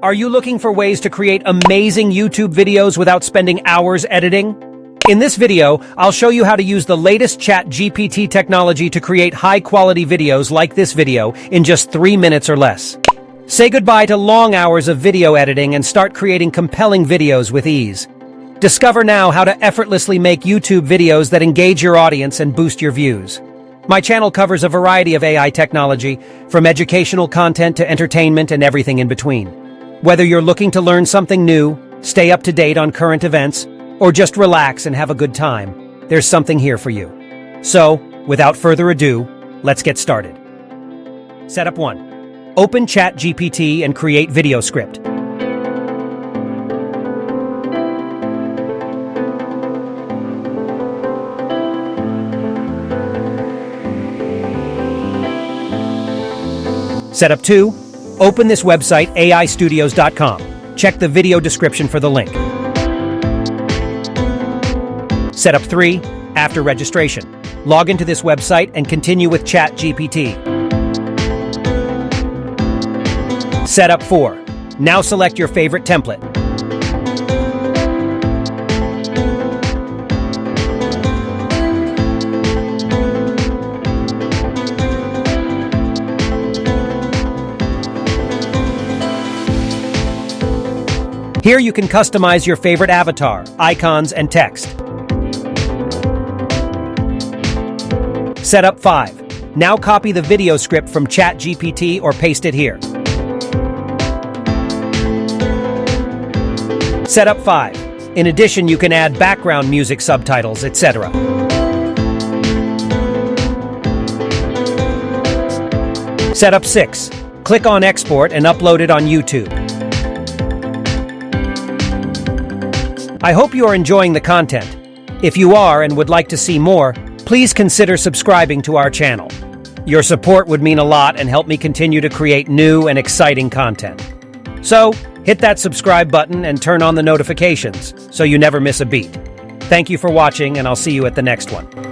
Are you looking for ways to create amazing YouTube videos without spending hours editing? In this video, I'll show you how to use the latest GPT technology to create high-quality videos like this video in just 3 minutes or less. Say goodbye to long hours of video editing and start creating compelling videos with ease. Discover now how to effortlessly make YouTube videos that engage your audience and boost your views. My channel covers a variety of AI technology, from educational content to entertainment and everything in between. Whether you're looking to learn something new, stay up to date on current events, or just relax and have a good time, there's something here for you. So, without further ado, let's get started. Setup 1. Open ChatGPT and create video script. Setup 2. Open this website, aistudios.com. Check the video description for the link. Setup 3. After registration, log into this website and continue with ChatGPT. Setup 4. Now select your favorite template. Here you can customize your favorite avatar, icons, and text. Setup 5. Now copy the video script from ChatGPT or paste it here. Setup 5. In addition, you can add background music, subtitles, etc. Setup 6. Click on Export and upload it on YouTube. I hope you are enjoying the content. If you are and would like to see more, please consider subscribing to our channel. Your support would mean a lot and help me continue to create new and exciting content. So, hit that subscribe button and turn on the notifications so you never miss a beat. Thank you for watching, and I'll see you at the next one.